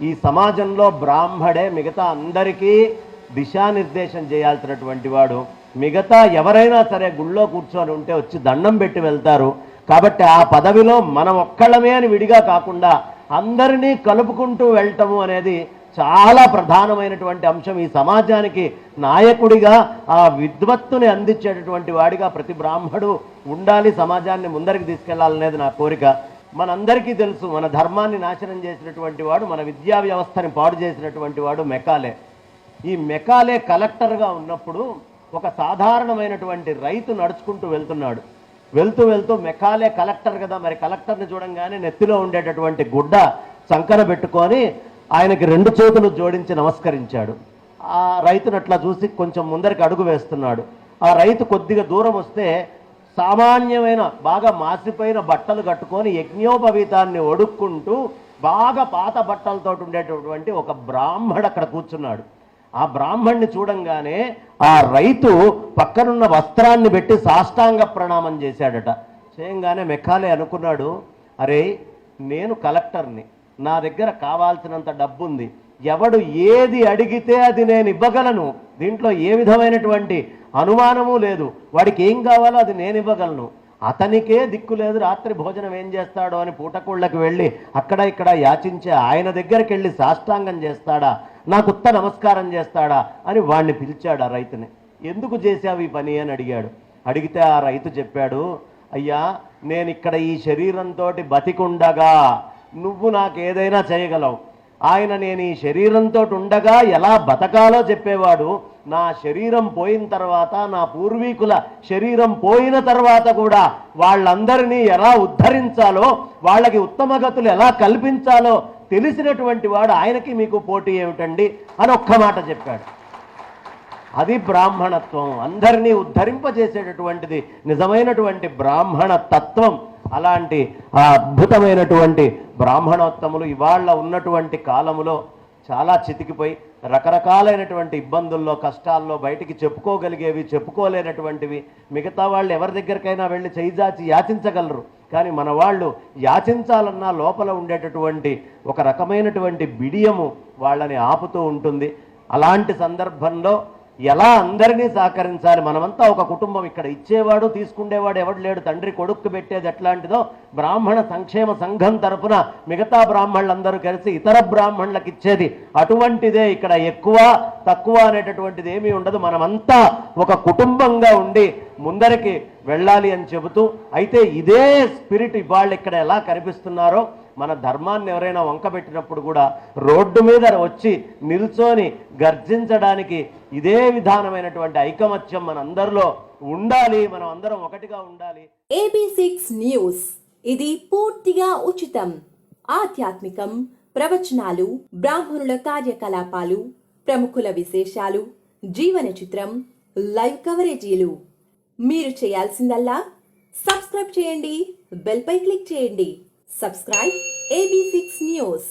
ఈ సమాజంలో బ్రాహ్మడే మిగతా అందరికీ దిశానిర్దేశం చేయాల్సినటువంటి వాడు. మిగతా ఎవరైనా సరే గుళ్ళో కూర్చొని ఉంటే వచ్చి దండం పెట్టి వెళ్తారు. కాబట్టి ఆ పదవిలో మనం ఒక్కళ్ళమే అని విడిగా కాకుండా అందరినీ కలుపుకుంటూ వెళ్ళటము అనేది చాలా ప్రధానమైనటువంటి అంశం. ఈ సమాజానికి నాయకుడిగా ఆ విద్వత్తుని అందించేటటువంటి వాడిగా ప్రతి బ్రాహ్మడు ఉండాలి, సమాజాన్ని ముందరికి తీసుకెళ్లాలనేది నా కోరిక. మనందరికీ తెలుసు, మన ధర్మాన్ని నాశనం చేసినటువంటి వాడు, మన విద్యా వ్యవస్థని పాడు చేసినటువంటి వాడు మెకాలే. ఈ మెకాలే కలెక్టర్గా ఉన్నప్పుడు ఒక సాధారణమైనటువంటి రైతు నడుచుకుంటూ వెళ్తున్నాడు. వెళ్తూ వెళ్తూ మెకాలే కలెక్టర్ కదా, మరి కలెక్టర్ని చూడంగానే నెత్తిలో ఉండేటటువంటి గుడ్డ సంకన పెట్టుకొని ఆయనకి 2 చేతులు జోడించి నమస్కరించాడు. ఆ రైతును అట్లా చూసి కొంచెం ముందరికి అడుగు వేస్తున్నాడు. ఆ రైతు కొద్దిగా దూరం వస్తే సామాన్యమైన బాగా మాసిపోయిన బట్టలు కట్టుకొని యజ్ఞోపవీతాన్ని ఒడుక్కుంటూ బాగా పాత బట్టలతో ఉండేటటువంటి ఒక బ్రాహ్మడు అక్కడ కూర్చున్నాడు. ఆ బ్రాహ్మణ్ణి చూడంగానే ఆ రైతు పక్కనున్న వస్త్రాన్ని పెట్టి సాష్టాంగ ప్రణామం చేశాడట. చేయంగానే మెకాలే అనుకున్నాడు, అరే నేను కలెక్టర్ని, నా దగ్గర కావాల్సినంత డబ్బుంది, ఎవడు ఏది అడిగితే అది నేను ఇవ్వగలను, దీంట్లో ఏ విధమైనటువంటి అనుమానము లేదు, వాడికి ఏం కావాలో అది నేను ఇవ్వగలను. అతనికే దిక్కు లేదు, రాత్రి భోజనం ఏం చేస్తాడో అని పూటకూళ్ళకి వెళ్ళి అక్కడ ఇక్కడ యాచించే ఆయన దగ్గరికి వెళ్ళి సాష్టాంగం చేస్తాడా, నాకు ఉత్త నమస్కారం చేస్తాడా అని వాడిని పిలిచాడు. ఆ రైతుని, ఎందుకు చేశావు ఈ పని అని అడిగాడు. అడిగితే ఆ రైతు చెప్పాడు, అయ్యా నేను ఇక్కడ ఈ శరీరంతో బతికుండగా నువ్వు నాకు ఏదైనా చేయగలవు, ఆయన నేను ఈ శరీరంతో ఉండగా ఎలా బతకాలో చెప్పేవాడు, నా శరీరం పోయిన తర్వాత, నా పూర్వీకుల శరీరం పోయిన తర్వాత కూడా వాళ్ళందరినీ ఎలా ఉద్ధరించాలో, వాళ్ళకి ఉత్తమ గతులు ఎలా కల్పించాలో తెలిసినటువంటి వాడు, ఆయనకి మీకు పోటీ ఏమిటండి అని ఒక్క మాట చెప్పాడు. అది బ్రాహ్మణత్వం, అందరినీ ఉద్ధరింపజేసేటటువంటిది నిజమైనటువంటి బ్రాహ్మణ తత్వం. అలాంటి ఆ అద్భుతమైనటువంటి బ్రాహ్మణోత్తములు ఇవాళ ఉన్నటువంటి కాలములో చాలా చితికిపోయి రకరకాలైనటువంటి ఇబ్బందుల్లో, కష్టాల్లో బయటికి చెప్పుకోగలిగేవి, చెప్పుకోలేనటువంటివి మిగతా వాళ్ళు ఎవరి దగ్గరికైనా వెళ్ళి చేయిజాచి యాచించగలరు. కానీ మన వాళ్ళు యాచించాలన్నా లోపల ఉండేటటువంటి ఒక రకమైనటువంటి బిడియము వాళ్ళని ఆపుతూ ఉంటుంది. అలాంటి సందర్భంలో ఎలా అందరినీ సహకరించాలి, మనమంతా ఒక కుటుంబం, ఇక్కడ ఇచ్చేవాడు తీసుకునేవాడు ఎవడు లేడు, తండ్రి కొడుక్కు పెట్టేది ఎట్లాంటిదో బ్రాహ్మణ సంక్షేమ సంఘం తరపున మిగతా బ్రాహ్మణులందరూ కలిసి ఇతర బ్రాహ్మణులకు ఇచ్చేది అటువంటిదే. ఇక్కడ ఎక్కువ తక్కువ అనేటటువంటిది ఏమీ ఉండదు. మనమంతా ఒక కుటుంబంగా ఉండి ముందరికి వెళ్ళాలి అని చెబుతూ, అయితే ఇదే స్పిరిట్ ఇవాళ ఇక్కడ ఎలా కనిపిస్తున్నారో, మన ధర్మాన్ని ఎవరైనా వంకబెట్టినప్పుడు కూడా రోడ్డు మీద వచ్చి నిల్చొని గర్జించడానికి ఇదే విధానమైనటువంటి ఐకమత్యం మనందరిలో ఉండాలి. మనం అందరం ఒకటిగా ఉండాలి. AB6 న్యూస్, ఇది పూర్తిగా ఉచితం. ఆధ్యాత్మికం, ప్రవచనాలు, బ్రాహ్మణుల కార్యకలాపాలు, ప్రముఖుల విశేషాలు, జీవన చిత్రం, లైవ్ కవరేజీలు. మీరు చేయాల్సిందల్లా సబ్స్క్రైబ్ చేయండి, బెల్ పై క్లిక్ చేయండి. Subscribe AB6 News.